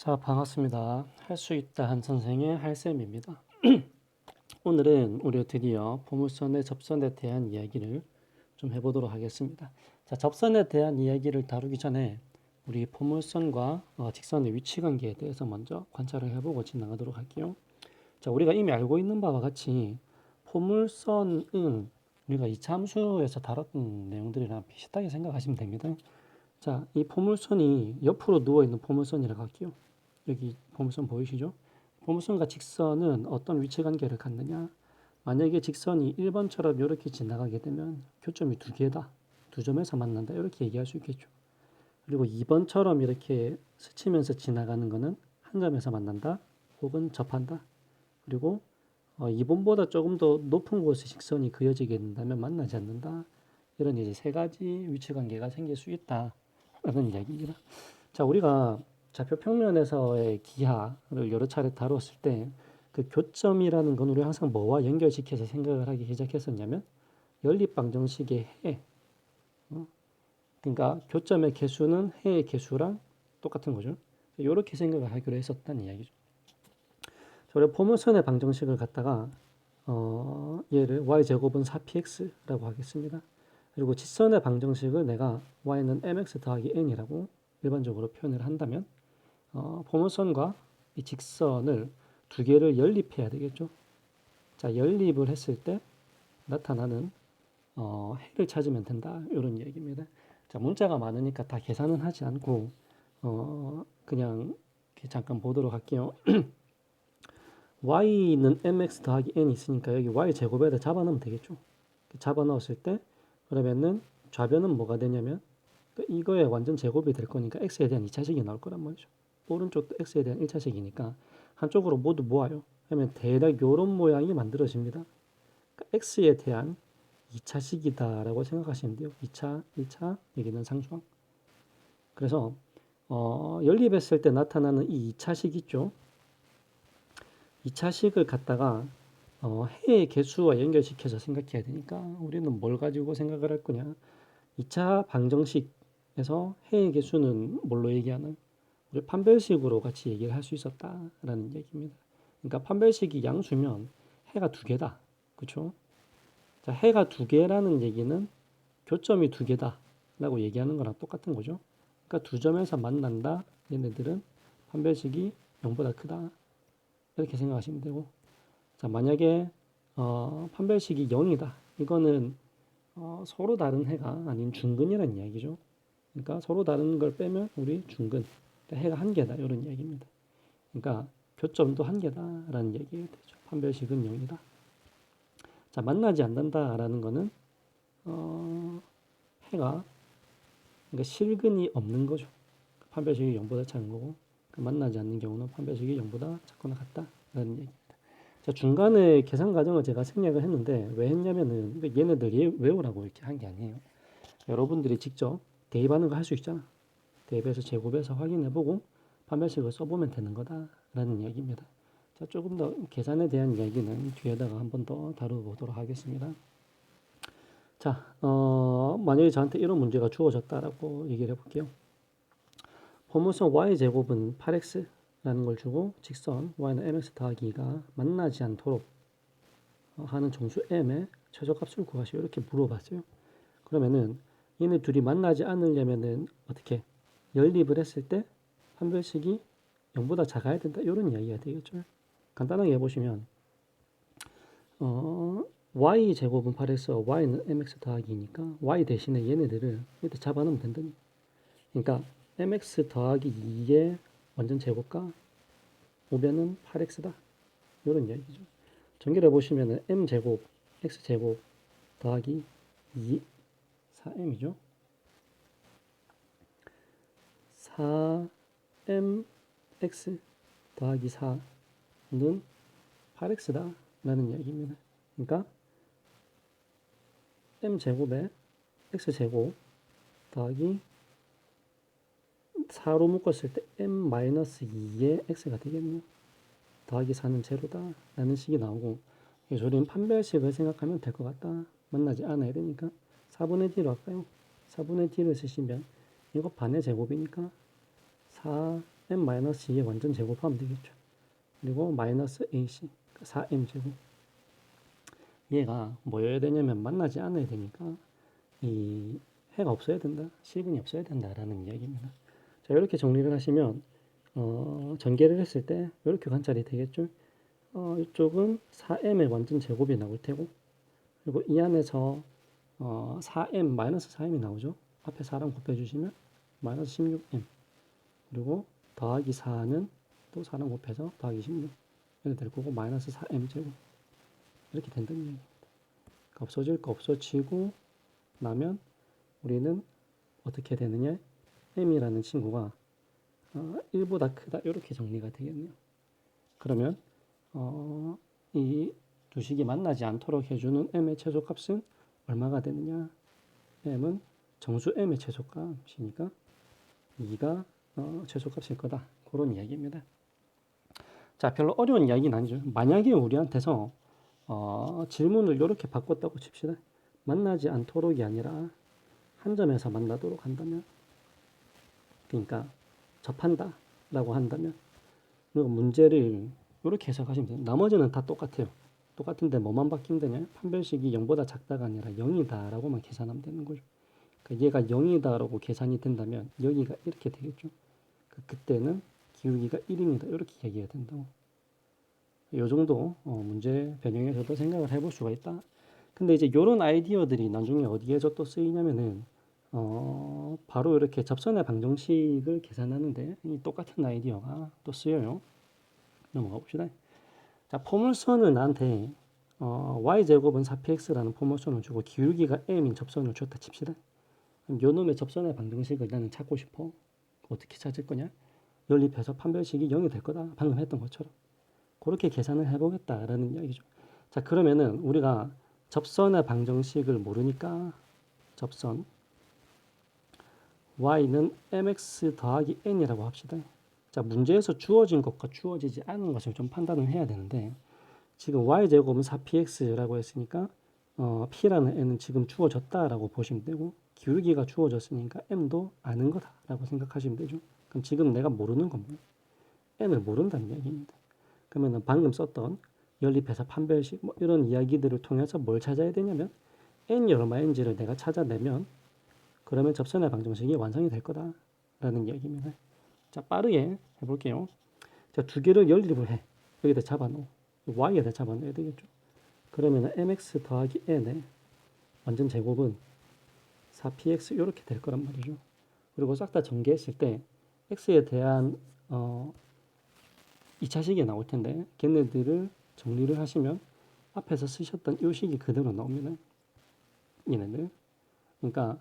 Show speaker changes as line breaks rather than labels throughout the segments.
자, 반갑습니다. 할 수 있다 한 선생의 할쌤입니다. 오늘은 우리가 드디어 포물선의 접선에 대한 이야기를 좀 해보도록 하겠습니다. 자, 접선에 대한 이야기를 다루기 전에 우리 포물선과 직선의 위치 관계에 대해서 먼저 관찰을 해보고 지나가도록 할게요. 자, 우리가 이미 알고 있는 바와 같이 포물선은 우리가 이 함수에서 다뤘던 내용들이랑 비슷하게 생각하시면 됩니다. 자, 이 포물선이 옆으로 누워있는 포물선이라고 할게요. 여기 포물선 보이시죠? 포물선과 직선은 어떤 위치 관계를 갖느냐? 만약에 직선이 1번처럼 이렇게 지나가게 되면 교점이 두 개다. 두 점에서 만난다. 이렇게 얘기할 수 있겠죠. 그리고 2번처럼 이렇게 스치면서 지나가는 거는 한 점에서 만난다. 혹은 접한다. 그리고 2번보다 조금 더 높은 곳에 직선이 그어지게 된다면 만나지 않는다. 이런 이제 세 가지 위치 관계가 생길 수 있다. 라는 이야기입니다. 자, 우리가 좌표 평면에서의 기하를 여러 차례 다뤘을 때 그 교점이라는 건 우리 항상 뭐와 연결시켜서 생각을 하기 시작했었냐면 연립방정식의 해. 그러니까 교점의 개수는 해의 개수랑 똑같은 거죠. 이렇게 생각을 하기로 했었다는 이야기죠. 우리가 포물선의 방정식을 갖다가 얘를 y제곱은 4px라고 하겠습니다. 그리고 직선의 방정식을 내가 y는 mx 더하기 n이라고 일반적으로 표현을 한다면 포물선과 이 직선을 두 개를 연립해야 되겠죠. 자, 연립을 했을 때 나타나는 해를 찾으면 된다. 이런 얘기입니다. 자, 문자가 많으니까 다 계산은 하지 않고 그냥 잠깐 보도록 할게요. y는 mx 더하기 n이 있으니까 여기 y 제곱에다 잡아넣으면 되겠죠. 잡아넣었을 때 그러면은 좌변은 뭐가 되냐면 이거에 완전 제곱이 될 거니까 x에 대한 2차식이 나올 거란 말이죠. 오른쪽도 x에 대한 1차식이니까 한쪽으로 모두 모아요. 하면 대략 이런 모양이 만들어집니다. 그러니까 x에 대한 2차식이다라고 생각하시면 돼요. 2차, 1차, 여기는 상수항. 그래서 연립했을 때 나타나는 이 2차식 있죠. 2차식을 갖다가 해의 개수와 연결시켜서 생각해야 되니까 우리는 뭘 가지고 생각을 할 거냐. 2차 방정식에서 해의 개수는 뭘로 얘기하는? 우리 판별식으로 같이 얘기를 할 수 있었다라는 얘기입니다. 그러니까 판별식이 양수면 해가 두 개다. 그렇죠? 자, 해가 두 개라는 얘기는 교점이 두 개다라고 얘기하는 거랑 똑같은 거죠. 그러니까 두 점에서 만난다. 얘네들은 판별식이 0보다 크다. 이렇게 생각하시면 되고. 자, 만약에 판별식이 0이다. 이거는 서로 다른 해가 아닌 중근이라는 이야기죠. 그러니까 서로 다른 걸 빼면 우리 중근, 해가 한 개다 이런 이야기입니다. 그러니까 교점도 한 개다라는 얘기가 되죠. 판별식은 0이다. 자, 만나지 않는다라는 거는 해가 그러니까 실근이 없는 거죠. 판별식이 0보다 작은 거고 만나지 않는 경우는 판별식이 0보다 작거나 같다라는 얘기입니다. 자, 중간에 계산 과정을 제가 생략을 했는데 왜 했냐면은 얘네들 외우라고 이렇게 한 게 아니에요. 여러분들이 직접 대입하는 거 할 수 있잖아. 대입해서 제곱해서 확인해보고 판별식을 써보면 되는 거다라는 이야기입니다. 자, 조금 더 계산에 대한 이야기는 뒤에다가 한 번 더 다뤄보도록 하겠습니다. 자, 만약에 저한테 이런 문제가 주어졌다라고 얘기를 해볼게요. 포물선 y제곱은 8x라는 걸 주고 직선 y는 mx 더하기 2가 만나지 않도록 하는 정수 m의 최소값을 구하시오. 이렇게 물어봤어요. 그러면은 얘네 둘이 만나지 않으려면은 어떻게 연립을 했을 때 판별식이 0보다 작아야 된다. 이런 이야기가 되겠죠. 간단하게 해보시면 y 제곱은 8x, y는 mx 더하기 2니까 y 대신에 얘네들을 이렇게 잡아놓으면 된다니. 그러니까 mx 더하기 2의 완전 제곱과 오변은 8x다. 이런 이야기죠. 전개를 해보시면 m제곱, x제곱 더하기 2, 4m이죠. 4mx 더하기 4는 8x다 라는 이야기입니다. 그러니까 m제곱에 x제곱 더하기 4로 묶었을 때 m-2의 x가 되겠네요. 더하기 4는 제로다 라는 식이 나오고 우리는 판별식을 생각하면 될 것 같다. 만나지 않아야 되니까 4분의 d로 할까요? 4분의 d를 쓰시면 이거 반의 제곱이니까 m-2의 완전 제곱하면 되겠죠. 그리고 마이너스 ac 4m 제곱. 얘가 뭐여야 되냐면 만나지 않아야 되니까 이 해가 없어야 된다, 실근이 없어야 된다라는 이야기입니다. 자, 이렇게 정리를 하시면 전개를 했을 때 이렇게 관찰이 되겠죠. 이쪽은 4m의 완전 제곱이 나올 테고, 그리고 이 안에서 4m 마이너스 4m이 나오죠. 앞에 4랑 곱해주시면 마이너스 16m, 그리고 더하기 4는 또 4랑 곱해서 더하기 16 이렇게 될 거고, 마이너스 4m 제곱 이렇게 된다는 얘기입니다. 없어질 거 없어지고 나면 우리는 어떻게 되느냐, m이라는 친구가 1보다 크다 이렇게 정리가 되겠네요. 그러면 이 두 식이 만나지 않도록 해주는 m의 최소값은 얼마가 되느냐, m은 정수 m의 최소값이니까 2가 최소값일 거다, 그런 이야기입니다. 자, 별로 어려운 이야기는 아니죠. 만약에 우리한테서 질문을 이렇게 바꿨다고 칩시다. 만나지 않도록이 아니라 한 점에서 만나도록 한다면, 그러니까 접한다 라고 한다면, 그리고 문제를 이렇게 해석하시면 돼요. 나머지는 다 똑같아요. 똑같은데 뭐만 바뀌면 되냐, 판별식이 0보다 작다가 아니라 0이다 라고만 계산하면 되는 거죠. 그러니까 얘가 0이다 라고 계산이 된다면 여기가 이렇게 되겠죠. 그때는 기울기가 1입니다 이렇게 얘기해야 된다고. 이 정도 문제 변형에서도 생각을 해볼 수가 있다. 근데 이제 이런 아이디어들이 나중에 어디에서 또 쓰이냐면은 바로 이렇게 접선의 방정식을 계산하는데 이 똑같은 아이디어가 또 쓰여요. 넘어가 봅시다. 자, 포물선을 나한테 y제곱은 4px라는 포물선을 주고 기울기가 m인 접선을 줬다 칩시다. 그럼 요 놈의 접선의 방정식을 나는 찾고 싶어. 어떻게 찾을 거냐? 연립해서 판별식이 0이 될 거다. 방금 했던 것처럼. 그렇게 계산을 해보겠다라는 이야기죠. 자, 그러면은 우리가 접선의 방정식을 모르니까 접선 y는 mx 더하기 n이라고 합시다. 자, 문제에서 주어진 것과 주어지지 않은 것을 좀 판단을 해야 되는데, 지금 y제곱은 4px라고 했으니까 p라는 n은 지금 주어졌다라고 보시면 되고, 기울기가 주어졌으니까 m도 아는 거다라고 생각하시면 되죠. 그럼 지금 내가 모르는 건 뭐예요? n을 모른다는 이야기입니다. 그러면 방금 썼던 연립해서 판별식 뭐 이런 이야기들을 통해서 뭘 찾아야 되냐면 n이 얼마인지를 내가 찾아내면 그러면 접선의 방정식이 완성이 될 거다라는 이야기입니다. 자, 빠르게 해볼게요. 자, 두 개를 연립을 해. 여기다 잡아놓고 y에다 잡아넣어야 되겠죠. 그러면 mx 더하기 n의 완전 제곱은 4px 이렇게 될 거란 말이죠. 그리고 싹 다 전개했을 때 x에 대한 2차식이 나올 텐데 걔네들을 정리를 하시면 앞에서 쓰셨던 이 식이 그대로 나옵니다. 얘네들. 그러니까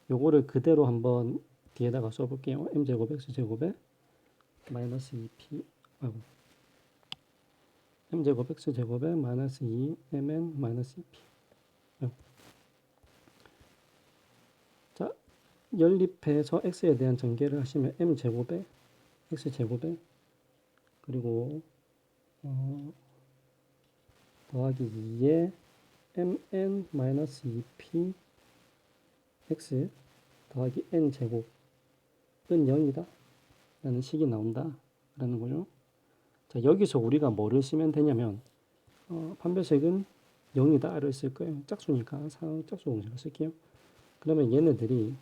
요거를 그대로 한번 뒤에다가 써볼게요. m제곱 x제곱에 마이너스 2p m제곱 x제곱에 마이너스 2mn 마이너스 2p. 자, 연립해서 x에 대한 전개를 하시면 m제곱에 x제곱에 그리고 더하기 2에 mn 마이너스 2p x 더하기 n 제곱은 0이다 라는 식이 나온다 라는 거죠. 자, 여기서 우리가 뭐를 쓰면 되냐면 판별식은 0이다를 쓸 거예요. 짝수니까 짝수 공식을 쓸게요. 그러면 얘네들이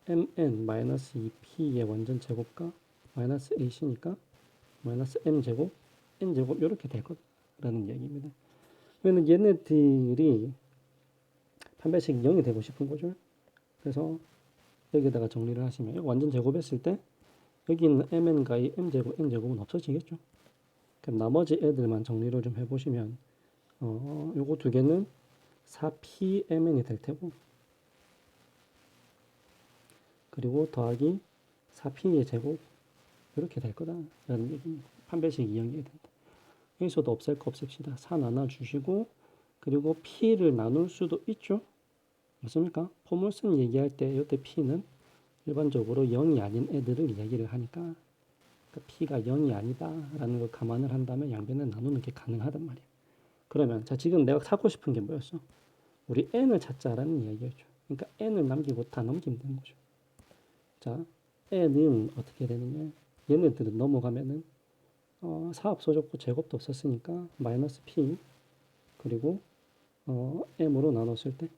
mn 마이너스 2p의 완전 제곱과 마이너스 ac니까 마이너스 m제곱 n제곱 이렇게 될 거라는 이야기입니다. 그러면 얘네들이 판별식이 0이 되고 싶은 거죠. 그래서 여기다가 정리를 하시면 이거 완전 제곱했을 때 여기 있는 mn과 이 m제곱 n제곱은 없어지겠죠. 그럼 나머지 애들만 정리를 좀 해보시면 요거 두 개는 4pmn이 될 테고, 그리고 더하기 4p의 제곱 이렇게 될 거다라는 얘기입니다. 판별식이 0이 된다. 여기서도 없앨 거 없앱시다. 4 나눠주시고, 그리고 p를 나눌 수도 있죠. 맞습니까? 포물선 얘기할 때 이때 p는 일반적으로 0이 아닌 애들을 이야기를 하니까, 그러니까 p가 0이 아니다 라는 걸 감안을 한다면 양변을 나누는 게 가능하단 말이에요. 그러면 자, 지금 내가 찾고 싶은 게 뭐였어? 우리 n을 찾자라는 이야기였죠. 그러니까 n을 남기고 다 넘기면 되는 거죠. 자, n은 어떻게 되느냐? 얘네들은 넘어가면은 사업 소적보 제곱도 없었으니까 마이너스 p 그리고 m으로 나눴을 때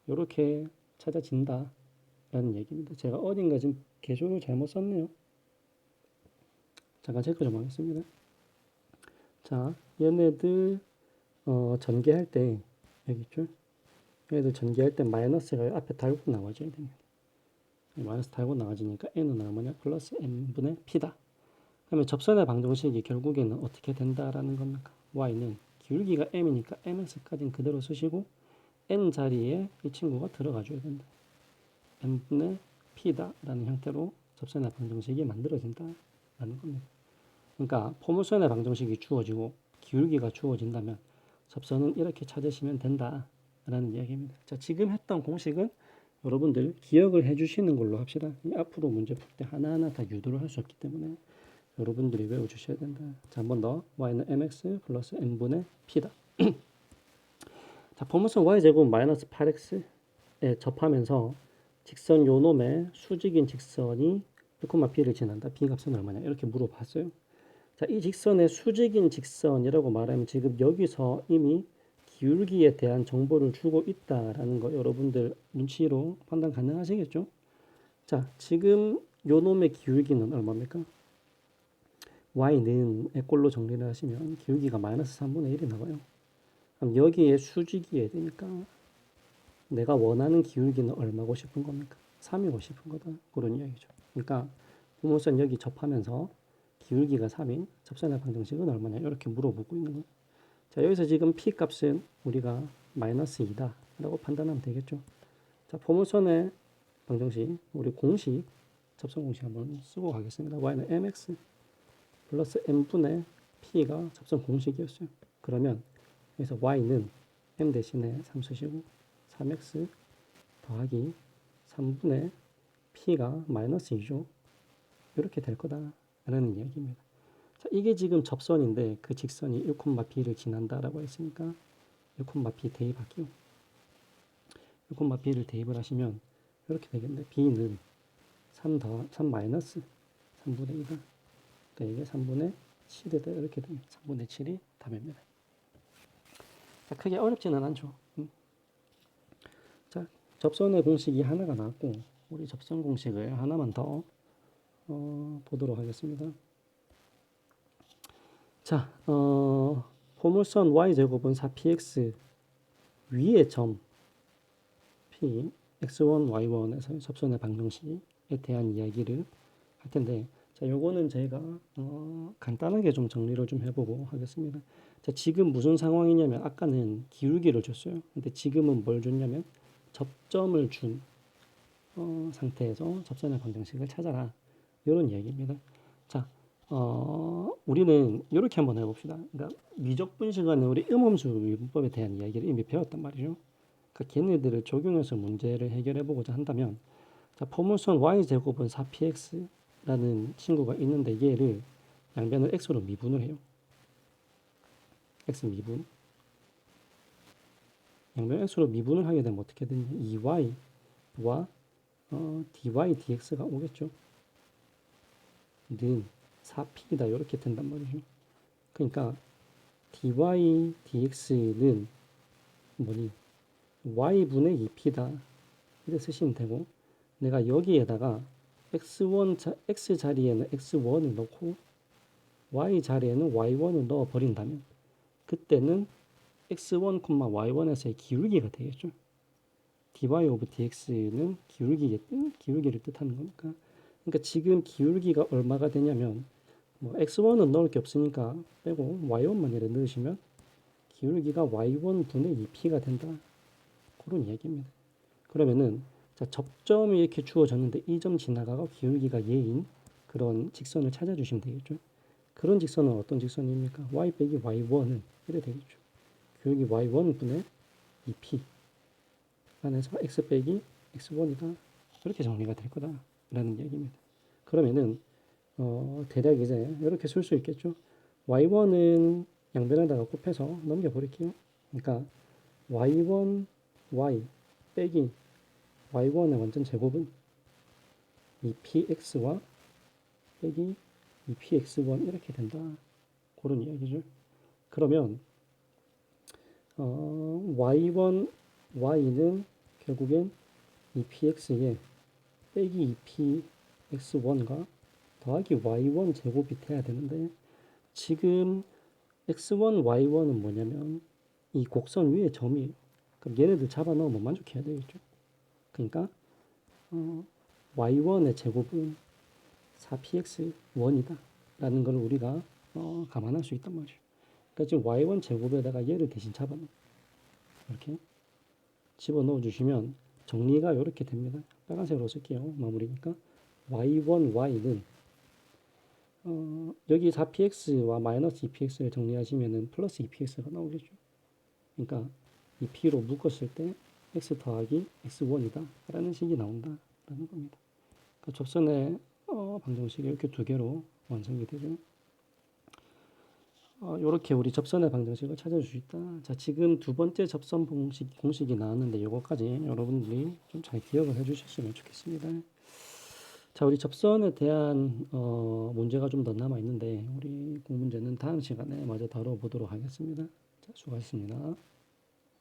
이렇게 찾아진다라는 얘기입니다. 제가 어딘가 지금 개조를 잘못 썼네요. 잠깐 체크 좀 하겠습니다. 자, 얘네들 전개할 때 여기 있죠? 얘네들 전개할 때 마이너스가 앞에 달고 나와줘야 됩니다. 마이너스 달고 나와지니까 n은 얼마냐? 플러스 n분의 p다. 그러면 접선의 방정식이 결국에는 어떻게 된다라는 겁니까? y는 기울기가 m이니까 mx까지는 그대로 쓰시고 n 자리에 이 친구가 들어가 줘야 된다. n분의 p다라는 형태로 접선의 방정식이 만들어진다라는 겁니다. 그러니까 포물선의 방정식이 주어지고 기울기가 주어진다면 접선은 이렇게 찾으시면 된다라는 이야기입니다. 자, 지금 했던 공식은 여러분들 기억을 해주시는 걸로 합시다. 앞으로 문제 풀 때 하나하나 다 유도를 할 수 없기 때문에 여러분들이 외워주셔야 된다. 자, 한 번 더. y는 mx 플러스 n분의 p다. 자, 포물선 y제곱 마이너스 8x에 접하면서 직선 요놈의 수직인 직선이 1,p를 지난다. b 값은 얼마냐? 이렇게 물어봤어요. 자, 이 직선의 수직인 직선이라고 말하면 지금 여기서 이미 기울기에 대한 정보를 주고 있다라는 거 여러분들 눈치로 판단 가능하시겠죠? 자, 지금 요놈의 기울기는 얼마입니까? y는 꼴로 정리를 하시면 기울기가 마이너스 3분의 1이 나와요. 그럼 여기에 수직이어야 되니까 내가 원하는 기울기는 얼마고 싶은 겁니까? 3이고 싶은 거다. 그런 이야기죠. 그러니까 포물선 여기 접하면서 기울기가 3인 접선의 방정식은 얼마냐 이렇게 물어보고 있는 거예요. 자, 여기서 지금 p 값은 우리가 마이너스 2다 라고 판단하면 되겠죠. 자, 포물선의 방정식 우리 공식 접선 공식 한번 쓰고 가겠습니다. y는 mx 플러스 m분의 p가 접선 공식이었어요. 그러면 여기서 y는 m 대신에 3 쓰시고 3x 더하기 3분의 p가 마이너스 2죠. 이렇게 될 거다라는 이야기입니다. 자, 이게 지금 접선인데 그 직선이 1,b를 지난다라고 했으니까 1,b 대입할게요. 1,b를 대입을 하시면 이렇게 되겠네. b는 3 마이너스 3분의 2다. 그러니까 이게 3분의 7이다. 이렇게 됩니다. 3분의 7이 답입니다. 자, 크게 어렵지는 않죠. 자, 접선의 공식이 하나가 나왔고 우리 접선 공식을 하나만 더 보도록 하겠습니다. 자, 포물선 y제곱은 4px 위의 점 p x1, y1에서 접선의 방정식에 대한 이야기를 할 텐데 자, 요거는 제가 간단하게 좀 정리를 좀 해보고 하겠습니다. 자, 지금 무슨 상황이냐면 아까는 기울기를 줬어요. 근데 지금은 뭘 줬냐면 접점을 준 상태에서 접선의 방정식을 찾아라. 이런 이야기입니다. 자, 우리는 이렇게 한번 해봅시다. 그러니까 미적분 시간에 우리 음함수 미분법에 대한 이야기를 이미 배웠단 말이죠. 그러니까 걔네들을 적용해서 문제를 해결해보고자 한다면 자, 포물선 y제곱은 4px라는 친구가 있는데 얘를 양변을 x로 미분을 해요. x 미분. 양변 x로 미분을 하게 되면 어떻게 되냐? 2y와 dy dx가 오겠죠. 는 4p이다 이렇게 된단 말이죠. 그러니까 dy dx는 뭐니? y분의 2p다 이렇게 쓰시면 되고 내가 여기에다가 x 자리에는 x1을 넣고 y 자리에는 y1을 넣어 버린다면 그때는 x1, y1에서의 기울기가 되겠죠. dy 오브 dx는 기울기를 뜻하는 거니까. 그러니까 지금 기울기가 얼마가 되냐면 뭐 x1은 넣을 게 없으니까 빼고 y1만 이렇게 넣으시면 기울기가 y1 분의 2p가 된다. 그런 이야기입니다. 그러면은 자, 접점이 이렇게 주어졌는데 이 점 지나가고 기울기가 얘인 그런 직선을 찾아주시면 되겠죠. 그런 직선은 어떤 직선입니까? y 빼기 y1은 이래 되겠죠. 기울기 y1 분의 2p 안에서 x 빼기 x1이다. 이렇게 정리가 될 거다라는 이야기입니다. 그러면은 대략 이제 이렇게 쓸 수 있겠죠. y1은 양변에다가 곱해서 넘겨버릴게요. 그러니까 y1 y 빼기 y1의 완전 제곱은 2px와 빼기 2px1 이렇게 된다. 그런 이야기죠. 그러면 y1, y는 결국엔 2px에 빼기 2px1과 더하기 y1 제곱이 돼야 되는데 지금 x1, y1은 뭐냐면 이 곡선 위에 점이에요. 그럼 얘네들 잡아 넣으면 만족해야 되겠죠. 그러니까 y1의 제곱은 4px1이다 라는 걸 우리가 감안할 수 있단 말이에요. 그러니까 지금 y1 제곱에다가 얘를 대신 잡아넣어 이렇게 집어넣어 주시면 정리가 이렇게 됩니다. 빨간색으로 쓸게요. 마무리니까 y1, y는 여기 4px와 마이너스 2px를 정리하시면은 플러스 2px가 나오겠죠. 그러니까 이 p로 묶었을 때 x 더하기 x1이다 라는 식이 나온다 라는 겁니다. 그러니까 접선의 방정식이 이렇게 두 개로 완성이 되죠. 이렇게 우리 접선의 방정식을 찾아줄 수 있다. 자, 지금 두 번째 접선 공식이 나왔는데 이거까지 여러분들이 좀 잘 기억을 해주셨으면 좋겠습니다. 자, 우리 접선에 대한 문제가 좀 더 남아 있는데 우리 그 문제는 다음 시간에 마저 다뤄보도록 하겠습니다. 자, 수고하셨습니다.